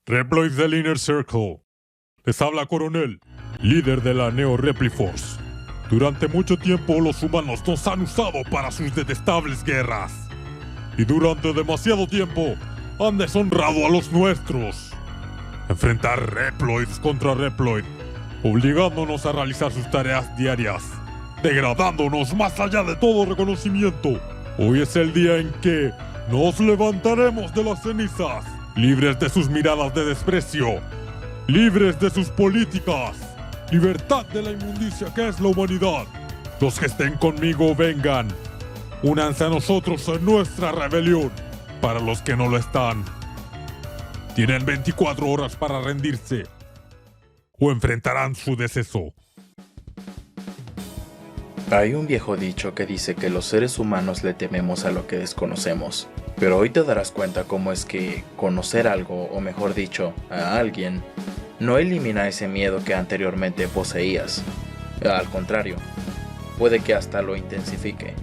Reploids del Inner Circle. Les habla Coronel, líder de la Neo Repliforce. Durante mucho tiempo los humanos nos han usado para sus detestables guerras. Y durante demasiado tiempo han deshonrado a los nuestros. Enfrentar Reploids contra Reploid, obligándonos a realizar sus tareas diarias, degradándonos más allá de todo reconocimiento. Hoy es el día en que nos levantaremos de las cenizas, libres de sus miradas de desprecio, libres de sus políticas, libertad de la inmundicia que es la humanidad. Los que estén conmigo vengan, únanse a nosotros en nuestra rebelión. Para los que no lo están, tienen 24 horas para rendirse o enfrentarán su deceso. Hay un viejo dicho que dice que los seres humanos le tememos a lo que desconocemos, pero hoy te darás cuenta cómo es que conocer algo, o mejor dicho, a alguien, no elimina ese miedo que anteriormente poseías. Al contrario, puede que hasta lo intensifique.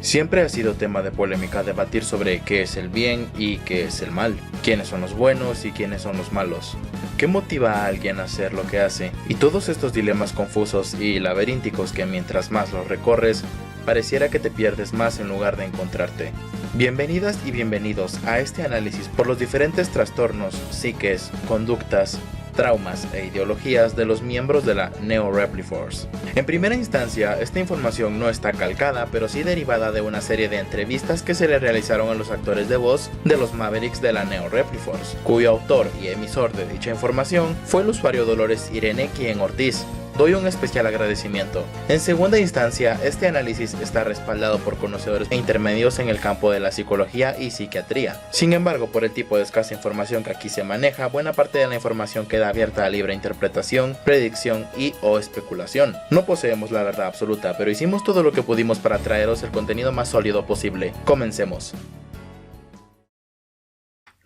Siempre ha sido tema de polémica debatir sobre qué es el bien y qué es el mal, quiénes son los buenos y quiénes son los malos, qué motiva a alguien a hacer lo que hace, y todos estos dilemas confusos y laberínticos que mientras más los recorres, pareciera que te pierdes más en lugar de encontrarte. Bienvenidas y bienvenidos a este análisis por los diferentes trastornos, psiques, conductas, traumas e ideologías de los miembros de la Neo Repliforce. En primera instancia, esta información no está calcada, pero sí derivada de una serie de entrevistas que se le realizaron a los actores de voz de los Mavericks de la Neo Repliforce, cuyo autor y emisor de dicha información fue el usuario Dolores Irene Quien Ortiz. Doy un especial agradecimiento. En segunda instancia, este análisis está respaldado por conocedores e intermedios en el campo de la psicología y psiquiatría. Sin embargo, por el tipo de escasa información que aquí se maneja, buena parte de la información queda abierta a libre interpretación, predicción y o especulación. No poseemos la verdad absoluta, pero hicimos todo lo que pudimos para traeros el contenido más sólido posible. Comencemos.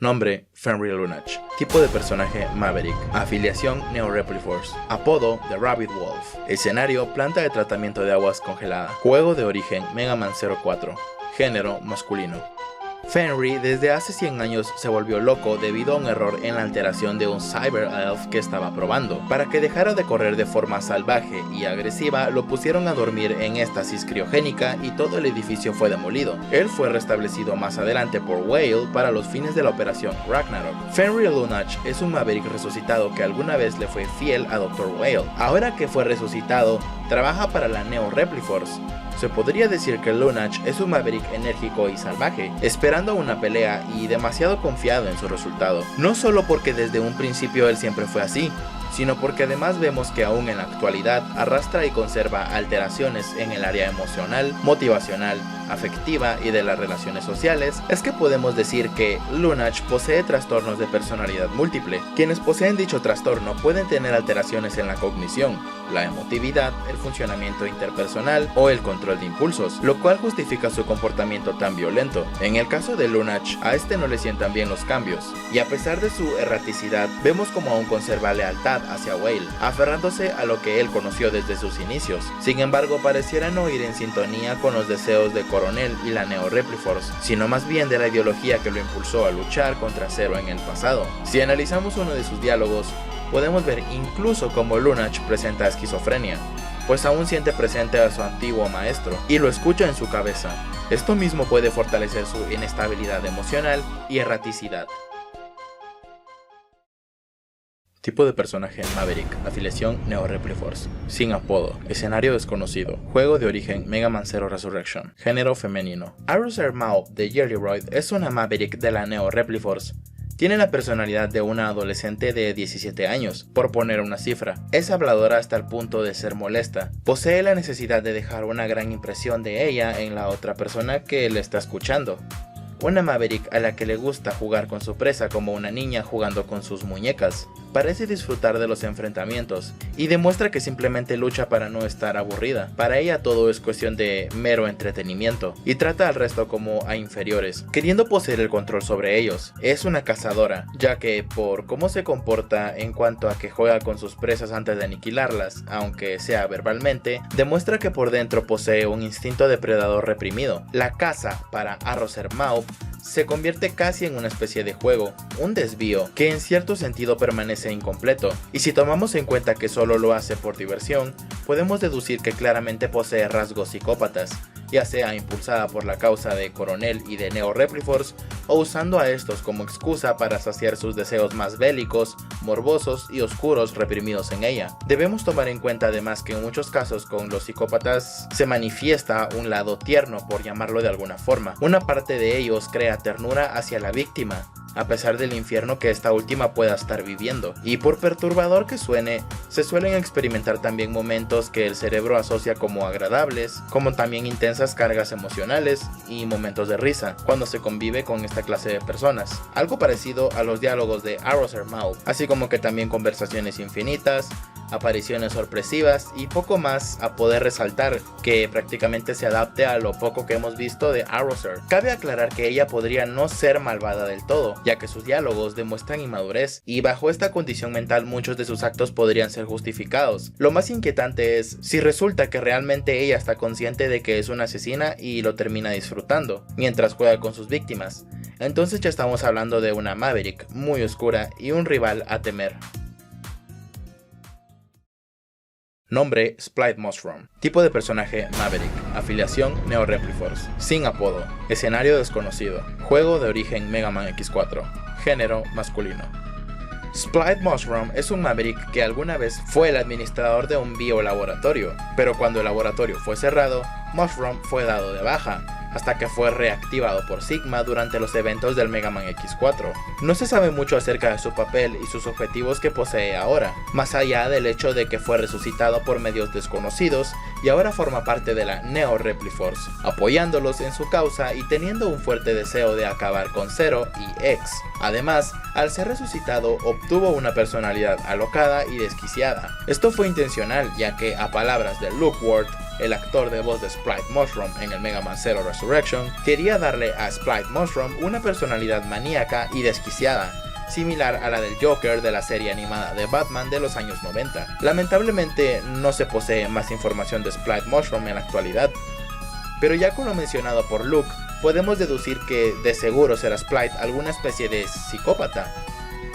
Nombre: Fenrir Lunach. Tipo de personaje: Maverick. Afiliación: Neo Repliforce. Apodo: The Rabbit Wolf. Escenario: planta de tratamiento de aguas congelada. Juego de origen: Mega Man 04. Género: masculino. Fenrir desde hace 100 años se volvió loco debido a un error en la alteración de un Cyber Elf que estaba probando. Para que dejara de correr de forma salvaje y agresiva, lo pusieron a dormir en éxtasis criogénica y todo el edificio fue demolido. Él fue restablecido más adelante por Whale para los fines de la operación Ragnarok. Fenrir Lunach es un Maverick resucitado que alguna vez le fue fiel a Dr. Whale. Ahora que fue resucitado, trabaja para la Neo Repliforce. Se podría decir que Lunach es un Maverick enérgico y salvaje, esperando una pelea y demasiado confiado en su resultado. No solo porque desde un principio él siempre fue así, sino porque además vemos que aún en la actualidad arrastra y conserva alteraciones en el área emocional, motivacional, afectiva y de las relaciones sociales. Es que podemos decir que Lunach posee trastornos de personalidad múltiple. Quienes poseen dicho trastorno pueden tener alteraciones en la cognición, la emotividad, el funcionamiento interpersonal o el control de impulsos, lo cual justifica su comportamiento tan violento. En el caso de Lunach, a este no le sientan bien los cambios, y a pesar de su erraticidad, vemos como aún conserva lealtad hacia Whale, aferrándose a lo que él conoció desde sus inicios. Sin embargo, pareciera no ir en sintonía con los deseos de Coronel y la Neo Repliforce, sino más bien de la ideología que lo impulsó a luchar contra Zero en el pasado. Si analizamos uno de sus diálogos, podemos ver incluso cómo Lunach presenta esquizofrenia, pues aún siente presente a su antiguo maestro y lo escucha en su cabeza. Esto mismo puede fortalecer su inestabilidad emocional y erraticidad. Tipo de personaje: Maverick. Afiliación: Neo Repliforce. Sin apodo. Escenario desconocido. Juego de origen: Mega Man 0 Resurrection. Género: femenino. Aruser Mao de Jellyroid es una Maverick de la Neo Repliforce. Tiene la personalidad de una adolescente de 17 años, por poner una cifra. Es habladora hasta el punto de ser molesta. Posee la necesidad de dejar una gran impresión de ella en la otra persona que le está escuchando. Una Maverick a la que le gusta jugar con su presa como una niña jugando con sus muñecas. Parece disfrutar de los enfrentamientos y demuestra que simplemente lucha para no estar aburrida. Para ella todo es cuestión de mero entretenimiento y trata al resto como a inferiores, queriendo poseer el control sobre ellos. Es una cazadora, ya que por cómo se comporta en cuanto a que juega con sus presas antes de aniquilarlas, aunque sea verbalmente, demuestra que por dentro posee un instinto depredador reprimido. La caza para Aruser Mao se convierte casi en una especie de juego, un desvío que en cierto sentido permanece incompleto, y si tomamos en cuenta que solo lo hace por diversión, podemos deducir que claramente posee rasgos psicópatas, ya sea impulsada por la causa de Coronel y de Neo Repliforce, o usando a estos como excusa para saciar sus deseos más bélicos, morbosos y oscuros reprimidos en ella. Debemos tomar en cuenta además que en muchos casos con los psicópatas se manifiesta un lado tierno, por llamarlo de alguna forma. Una parte de ellos crea ternura hacia la víctima, a pesar del infierno que esta última pueda estar viviendo. Y por perturbador que suene, se suelen experimentar también momentos que el cerebro asocia como agradables, como también intensas cargas emocionales y momentos de risa, cuando se convive con esta clase de personas. Algo parecido a los diálogos de Arroser Mouth, así como que también conversaciones infinitas, apariciones sorpresivas y poco más a poder resaltar que prácticamente se adapte a lo poco que hemos visto de Arroser. Cabe aclarar que ella podría no ser malvada del todo, ya que sus diálogos demuestran inmadurez y bajo esta condición mental muchos de sus actos podrían ser justificados. Lo más inquietante es si resulta que realmente ella está consciente de que es una asesina y lo termina disfrutando mientras juega con sus víctimas. Entonces ya estamos hablando de una Maverick muy oscura y un rival a temer. Nombre: Splite Mushroom. Tipo de personaje: Maverick. Afiliación: Neo Repliforce. Sin apodo. Escenario desconocido. Juego de origen: Mega Man X4. Género: masculino. Splite Mushroom es un Maverick que alguna vez fue el administrador de un biolaboratorio, pero cuando el laboratorio fue cerrado, Mushroom fue dado de baja, hasta que fue reactivado por Sigma durante los eventos del Mega Man X4. No se sabe mucho acerca de su papel y sus objetivos que posee ahora, más allá del hecho de que fue resucitado por medios desconocidos y ahora forma parte de la Neo Repliforce, apoyándolos en su causa y teniendo un fuerte deseo de acabar con Zero y X. Además, al ser resucitado obtuvo una personalidad alocada y desquiciada. Esto fue intencional, ya que a palabras de Luke Ward, el actor de voz de Splite Mushroom en el Mega Man Zero Resurrection, quería darle a Splite Mushroom una personalidad maníaca y desquiciada, similar a la del Joker de la serie animada de Batman de los años 90. Lamentablemente no se posee más información de Splite Mushroom en la actualidad, pero ya con lo mencionado por Luke, podemos deducir que de seguro será Splite alguna especie de psicópata,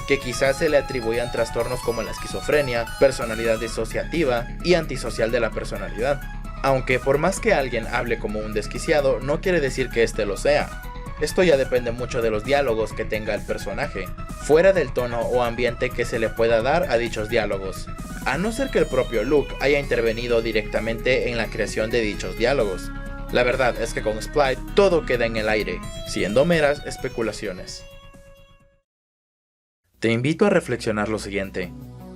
que quizás se le atribuyan trastornos como la esquizofrenia, personalidad disociativa y antisocial de la personalidad. Aunque por más que alguien hable como un desquiciado, no quiere decir que este lo sea. Esto ya depende mucho de los diálogos que tenga el personaje, fuera del tono o ambiente que se le pueda dar a dichos diálogos, a no ser que el propio Luke haya intervenido directamente en la creación de dichos diálogos. La verdad es que con Splite todo queda en el aire, siendo meras especulaciones. Te invito a reflexionar lo siguiente: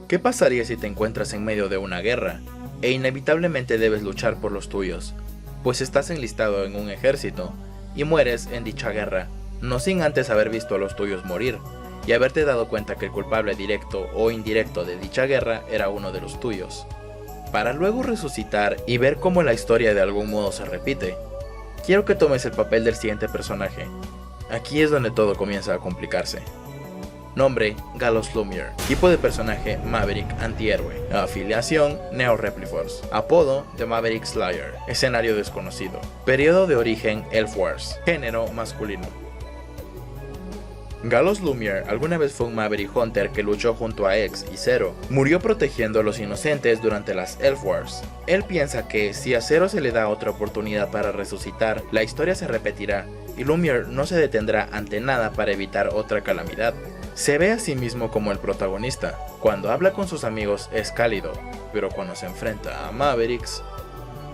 ¿qué pasaría si te encuentras en medio de una guerra e inevitablemente debes luchar por los tuyos, pues estás enlistado en un ejército y mueres en dicha guerra, no sin antes haber visto a los tuyos morir y haberte dado cuenta que el culpable directo o indirecto de dicha guerra era uno de los tuyos, para luego resucitar y ver cómo la historia de algún modo se repite? Quiero que tomes el papel del siguiente personaje. Aquí es donde todo comienza a complicarse. Nombre: Gallows Lumiere. Tipo de personaje: Maverick antihéroe. Afiliación: Neo Repliforce. Apodo: The Maverick Slayer. Escenario desconocido. Periodo de origen: Elf Wars. Género: masculino. Gallows Lumiere alguna vez fue un Maverick Hunter que luchó junto a X y Zero. Murió protegiendo a los inocentes durante las Elf Wars. Él piensa que si a Zero se le da otra oportunidad para resucitar, la historia se repetirá y Lumiere no se detendrá ante nada para evitar otra calamidad. Se ve a sí mismo como el protagonista. Cuando habla con sus amigos es cálido, pero cuando se enfrenta a Mavericks,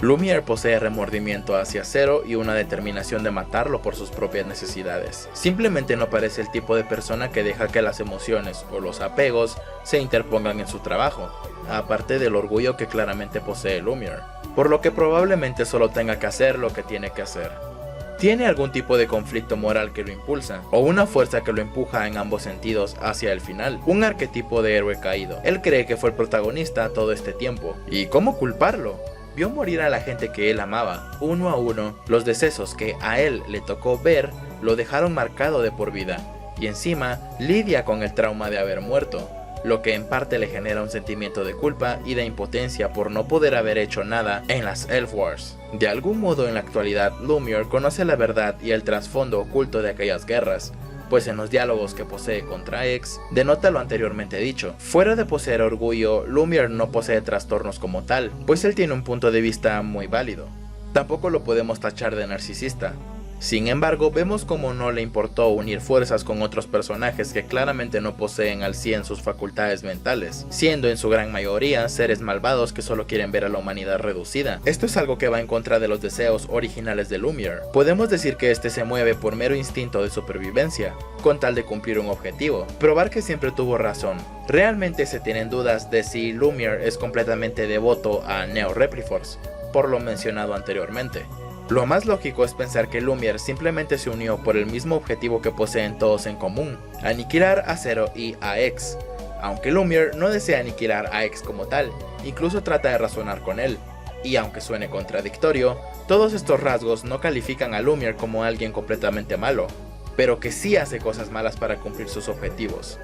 Lumiere posee remordimiento hacia Zero y una determinación de matarlo por sus propias necesidades. Simplemente no parece el tipo de persona que deja que las emociones o los apegos se interpongan en su trabajo, aparte del orgullo que claramente posee Lumiere, por lo que probablemente solo tenga que hacer lo que tiene que hacer. Tiene algún tipo de conflicto moral que lo impulsa, o una fuerza que lo empuja en ambos sentidos hacia el final, un arquetipo de héroe caído. Él cree que fue el protagonista todo este tiempo, ¿y cómo culparlo? Vio morir a la gente que él amaba, uno a uno. Los decesos que a él le tocó ver lo dejaron marcado de por vida, y encima lidia con el trauma de haber muerto. lo que en parte le genera un sentimiento de culpa y de impotencia por no poder haber hecho nada en las Elf Wars. De algún modo en la actualidad Lumiere conoce la verdad y el trasfondo oculto de aquellas guerras, pues en los diálogos que posee contra X, denota lo anteriormente dicho. Fuera de poseer orgullo, Lumiere no posee trastornos como tal, pues él tiene un punto de vista muy válido. Tampoco lo podemos tachar de narcisista. Sin embargo, vemos como no le importó unir fuerzas con otros personajes que claramente no poseen al 100 sus facultades mentales, siendo en su gran mayoría seres malvados que solo quieren ver a la humanidad reducida. Esto es algo que va en contra de los deseos originales de Lumiere. Podemos decir que este se mueve por mero instinto de supervivencia, con tal de cumplir un objetivo, probar que siempre tuvo razón. Realmente se tienen dudas de si Lumiere es completamente devoto a Neo Repliforce, por lo mencionado anteriormente. Lo más lógico es pensar que Lumiere simplemente se unió por el mismo objetivo que poseen todos en común, aniquilar a Zero y a X, aunque Lumiere no desea aniquilar a X como tal, incluso trata de razonar con él, y aunque suene contradictorio, todos estos rasgos no califican a Lumiere como alguien completamente malo, pero que sí hace cosas malas para cumplir sus objetivos.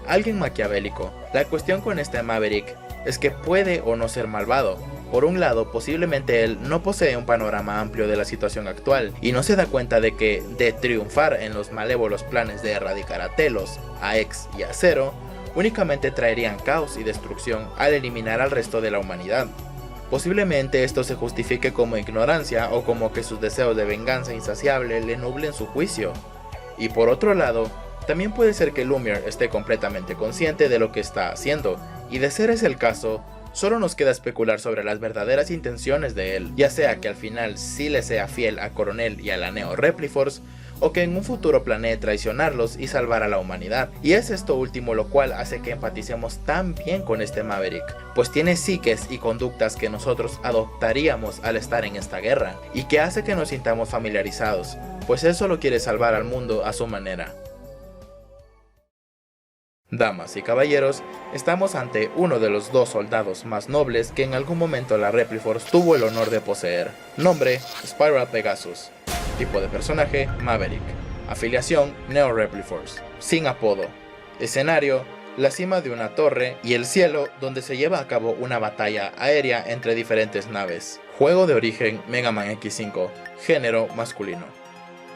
Alguien maquiavélico. La cuestión con este Maverick es que puede o no ser malvado. Por un lado, posiblemente él no posee un panorama amplio de la situación actual y no se da cuenta de que, de triunfar en los malévolos planes de erradicar a Telos, a X y a Zero, únicamente traerían caos y destrucción al eliminar al resto de la humanidad. Posiblemente esto se justifique como ignorancia o como que sus deseos de venganza insaciable le nublen su juicio. Y por otro lado, también puede ser que Lumiere esté completamente consciente de lo que está haciendo, y de ser ese el caso, solo nos queda especular sobre las verdaderas intenciones de él, ya sea que al final sí le sea fiel a Coronel y a la Neo Repliforce, o que en un futuro planee traicionarlos y salvar a la humanidad. Y es esto último lo cual hace que empaticemos tan bien con este Maverick, pues tiene psiques y conductas que nosotros adoptaríamos al estar en esta guerra, y que hace que nos sintamos familiarizados, pues él solo quiere salvar al mundo a su manera. Damas y caballeros, estamos ante uno de los dos soldados más nobles que en algún momento la Repliforce tuvo el honor de poseer. Nombre: Spiral Pegasus. Tipo de personaje: Maverick. Afiliación: Neo Repliforce. Sin apodo. Escenario: la cima de una torre y el cielo, donde se lleva a cabo una batalla aérea entre diferentes naves. Juego de origen: Mega Man X5. Género: masculino.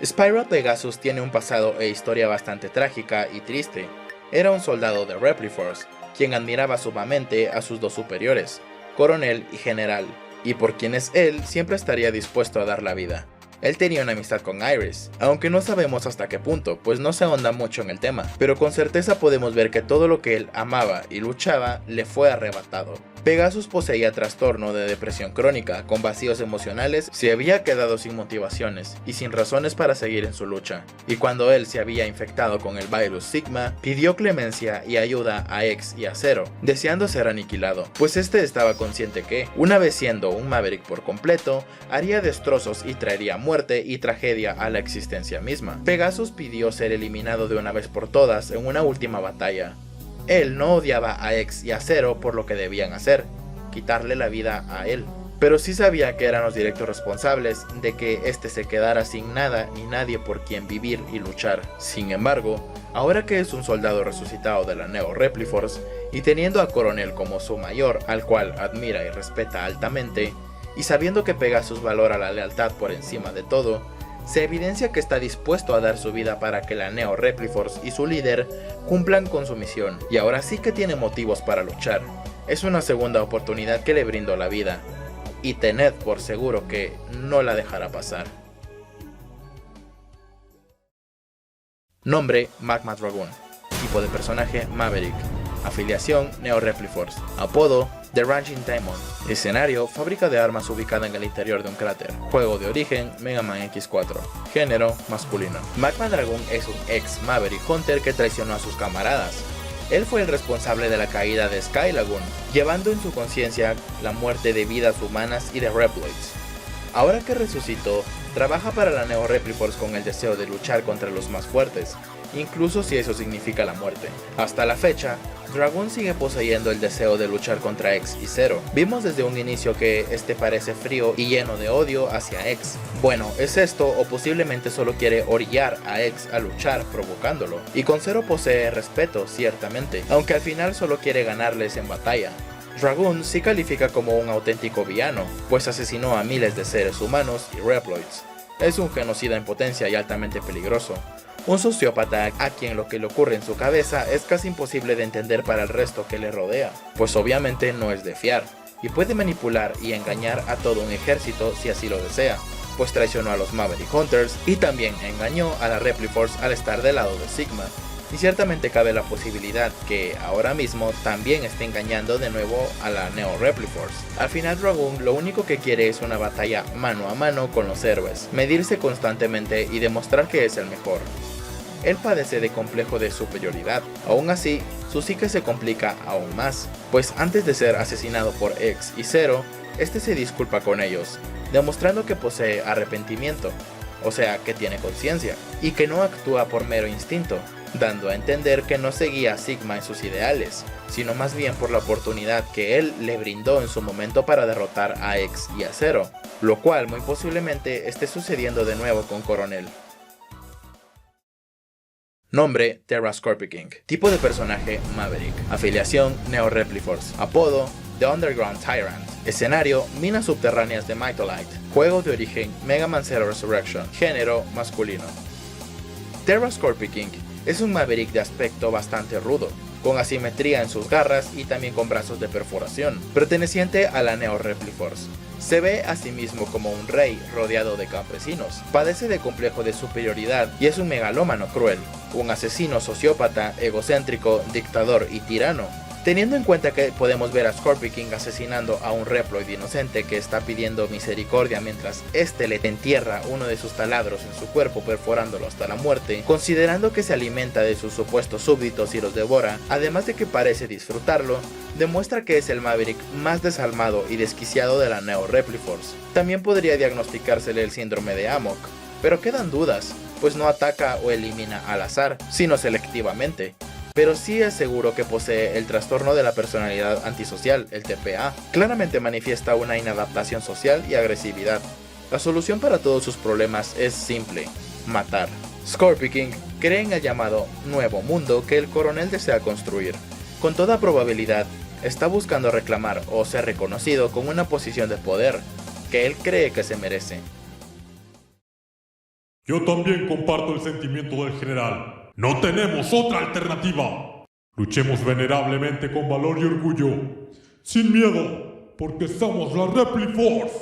Spiral Pegasus tiene un pasado e historia bastante trágica y triste. Era un soldado de Repliforce, quien admiraba sumamente a sus dos superiores, Coronel y General, y por quienes él siempre estaría dispuesto a dar la vida. Él tenía una amistad con Iris, aunque no sabemos hasta qué punto, pues no se ahonda mucho en el tema, pero con certeza podemos ver que todo lo que él amaba y luchaba le fue arrebatado. Pegasus poseía trastorno de depresión crónica, con vacíos emocionales, se había quedado sin motivaciones y sin razones para seguir en su lucha, y cuando él se había infectado con el virus Sigma, pidió clemencia y ayuda a X y a Zero, deseando ser aniquilado, pues este estaba consciente que, una vez siendo un Maverick por completo, haría destrozos y traería muerte y tragedia a la existencia misma. Pegasus pidió ser eliminado de una vez por todas en una última batalla. Él no odiaba a X y a Zero por lo que debían hacer, quitarle la vida a él, pero sí sabía que eran los directos responsables de que este se quedara sin nada ni nadie por quien vivir y luchar. Sin embargo, ahora que es un soldado resucitado de la Neo Repliforce y teniendo a Coronel como su mayor, al cual admira y respeta altamente, y sabiendo que Pegasus valora la lealtad por encima de todo, se evidencia que está dispuesto a dar su vida para que la Neo Repliforce y su líder cumplan con su misión, y ahora sí que tiene motivos para luchar. Es una segunda oportunidad que le brindó la vida, y tened por seguro que no la dejará pasar. Nombre: Magma Dragoon. Tipo de personaje: Maverick. Afiliación: Neo Repliforce. Apodo: The Raging Diamond. Escenario: fábrica de armas ubicada en el interior de un cráter. Juego de origen: Mega Man X4. Género: masculino. Magma Dragoon es un ex Maverick Hunter que traicionó a sus camaradas. Él fue el responsable de la caída de Sky Lagoon, llevando en su conciencia la muerte de vidas humanas y de Reploids. Ahora que resucitó, trabaja para la Neo Repliforce con el deseo de luchar contra los más fuertes, incluso si eso significa la muerte. Hasta la fecha, Dragoon sigue poseyendo el deseo de luchar contra X y Zero. Vimos desde un inicio que este parece frío y lleno de odio hacia X. Bueno, es esto o posiblemente solo quiere orillar a X a luchar provocándolo. Y con Zero posee respeto, ciertamente, aunque al final solo quiere ganarles en batalla. Dragoon sí califica como un auténtico villano, pues asesinó a miles de seres humanos y Reploids. Es un genocida en potencia y altamente peligroso. Un sociópata a quien lo que le ocurre en su cabeza es casi imposible de entender para el resto que le rodea, pues obviamente no es de fiar, y puede manipular y engañar a todo un ejército si así lo desea, pues traicionó a los Maverick Hunters y también engañó a la Repliforce al estar del lado de Sigma. Y ciertamente cabe la posibilidad que ahora mismo también esté engañando de nuevo a la Neo Repliforce. Al final Dragoon lo único que quiere es una batalla mano a mano con los héroes, medirse constantemente y demostrar que es el mejor. Él padece de complejo de superioridad, aún así su psique se complica aún más, pues antes de ser asesinado por X y Zero, este se disculpa con ellos, demostrando que posee arrepentimiento, o sea que tiene conciencia, y que no actúa por mero instinto, dando a entender que no seguía a Sigma en sus ideales, sino más bien por la oportunidad que él le brindó en su momento para derrotar a X y a Zero, lo cual muy posiblemente esté sucediendo de nuevo con Coronel. Nombre: Terra Scorpion King. Tipo de personaje: Maverick. Afiliación: Neo Repliforce. Apodo: The Underground Tyrant. Escenario: minas subterráneas de Mytholite. Juego de origen: Mega Man Zero Resurrection. Género: masculino. Terra Scorpion King es un Maverick de aspecto bastante rudo, con asimetría en sus garras y también con brazos de perforación, perteneciente a la Neo Repliforce. Se ve a sí mismo como un rey rodeado de campesinos, padece de complejo de superioridad y es un megalómano cruel, un asesino sociópata, egocéntrico, dictador y tirano. Teniendo en cuenta que podemos ver a Scorpion King asesinando a un Reploid inocente que está pidiendo misericordia mientras este le entierra uno de sus taladros en su cuerpo perforándolo hasta la muerte, considerando que se alimenta de sus supuestos súbditos y los devora, además de que parece disfrutarlo, demuestra que es el Maverick más desalmado y desquiciado de la Neo Repliforce. También podría diagnosticársele el síndrome de Amok, pero quedan dudas, pues no ataca o elimina al azar, sino selectivamente. Pero sí es seguro que posee el trastorno de la personalidad antisocial, el TPA. Claramente manifiesta una inadaptación social y agresividad. La solución para todos sus problemas es simple: matar. Scorpion King cree en el llamado nuevo mundo que el coronel desea construir. Con toda probabilidad, está buscando reclamar o ser reconocido con una posición de poder que él cree que se merece. Yo también comparto el sentimiento del general. No tenemos otra alternativa. Luchemos venerablemente con valor y orgullo, sin miedo, porque somos la Repliforce,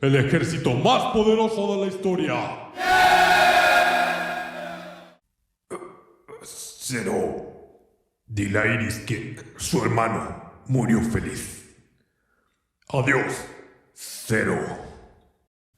el ejército más poderoso de la historia. Zero, dile a Iris que su hermano murió feliz. Adiós, Zero.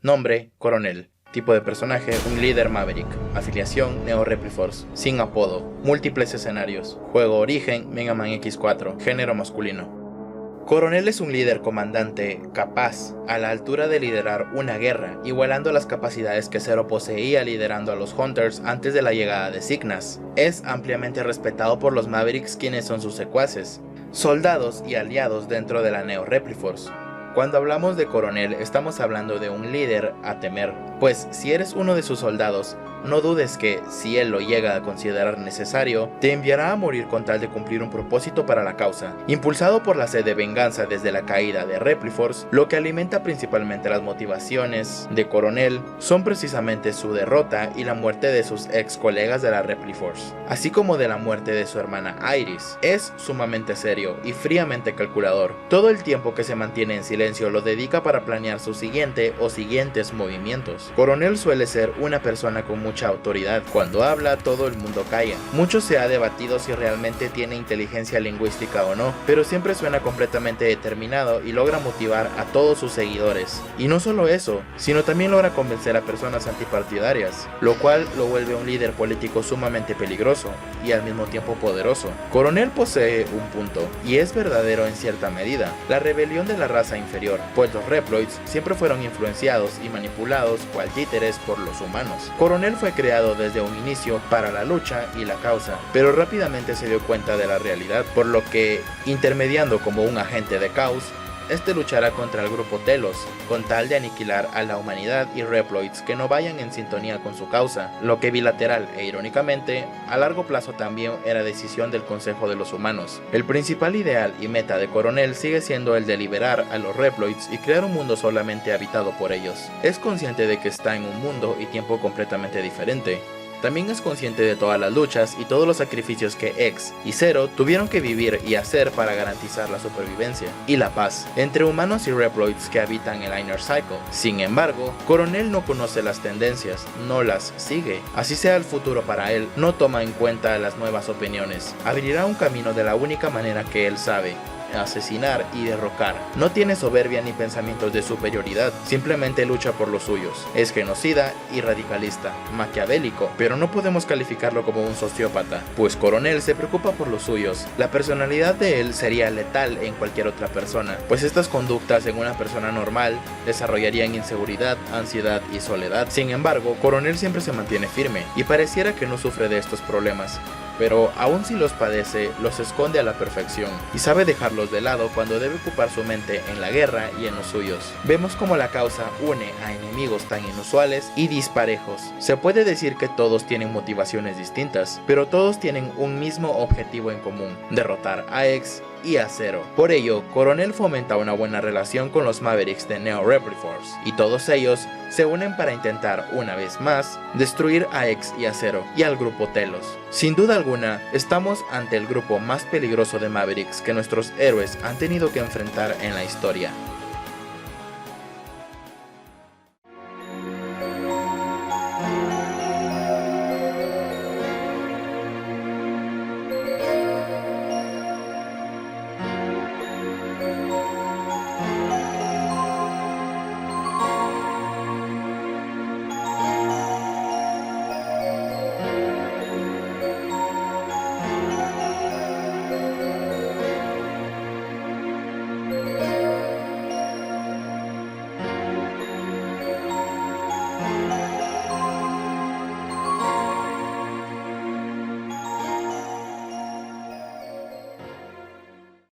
Nombre: Coronel. Tipo de personaje: un líder Maverick. Afiliación: Neo Repliforce. Sin apodo. Múltiples escenarios. Juego origen: Mega Man X4. Género masculino. Coronel es un líder comandante capaz, a la altura de liderar una guerra, igualando las capacidades que Zero poseía liderando a los Hunters antes de la llegada de Signas. Es ampliamente respetado por los Mavericks, quienes son sus secuaces, soldados y aliados dentro de la Neo Repliforce. Cuando hablamos de Coronel, estamos hablando de un líder a temer, pues si eres uno de sus soldados, no dudes que, si él lo llega a considerar necesario, te enviará a morir con tal de cumplir un propósito para la causa. Impulsado por la sed de venganza desde la caída de Repliforce, lo que alimenta principalmente las motivaciones de Coronel son precisamente su derrota y la muerte de sus ex colegas de la Repliforce, así como de la muerte de su hermana Iris. Es sumamente serio y fríamente calculador. Todo el tiempo que se mantiene en silencio lo dedica para planear su siguiente o siguientes movimientos. Coronel suele ser una persona con mucha autoridad. Cuando habla, todo el mundo calla. Mucho se ha debatido si realmente tiene inteligencia lingüística o no, pero siempre suena completamente determinado y logra motivar a todos sus seguidores. Y no solo eso, sino también logra convencer a personas antipartidarias, lo cual lo vuelve un líder político sumamente peligroso y al mismo tiempo poderoso. Coronel posee un punto, y es verdadero en cierta medida: la rebelión de la raza inferior, pues los Reploids siempre fueron influenciados y manipulados por cual títeres por los humanos. Coronel fue creado desde un inicio para la lucha y la causa, pero rápidamente se dio cuenta de la realidad, por lo que, intermediando como un agente de caos, este luchará contra el grupo Telos, con tal de aniquilar a la humanidad y Reploids que no vayan en sintonía con su causa, lo que bilateral e irónicamente, a largo plazo también era decisión del Consejo de los Humanos. El principal ideal y meta de Coronel sigue siendo el de liberar a los Reploids y crear un mundo solamente habitado por ellos. Es consciente de que está en un mundo y tiempo completamente diferente. También es consciente de todas las luchas y todos los sacrificios que X y Zero tuvieron que vivir y hacer para garantizar la supervivencia y la paz entre humanos y Reploids que habitan el Inner Cycle. Sin embargo, Coronel no conoce las tendencias, no las sigue. Así sea el futuro para él, no toma en cuenta las nuevas opiniones. Abrirá un camino de la única manera que él sabe: asesinar y derrocar. No tiene soberbia ni pensamientos de superioridad, simplemente lucha por los suyos. Es genocida y radicalista, maquiavélico, pero no podemos calificarlo como un sociópata, pues Coronel se preocupa por los suyos. La personalidad de él sería letal en cualquier otra persona, pues estas conductas en una persona normal desarrollarían inseguridad, ansiedad y soledad. Sin embargo, Coronel siempre se mantiene firme y pareciera que no sufre de estos problemas, pero aun si los padece, los esconde a la perfección y sabe dejarlos de lado cuando debe ocupar su mente en la guerra y en los suyos. Vemos cómo la causa une a enemigos tan inusuales y disparejos. Se puede decir que todos tienen motivaciones distintas, pero todos tienen un mismo objetivo en común: derrotar a X y a Zero. Por ello, Coronel fomenta una buena relación con los Mavericks de Neo Repliforce, y todos ellos se unen para intentar, una vez más, destruir a X y a Zero y al grupo Telos. Sin duda alguna, estamos ante el grupo más peligroso de Mavericks que nuestros héroes han tenido que enfrentar en la historia.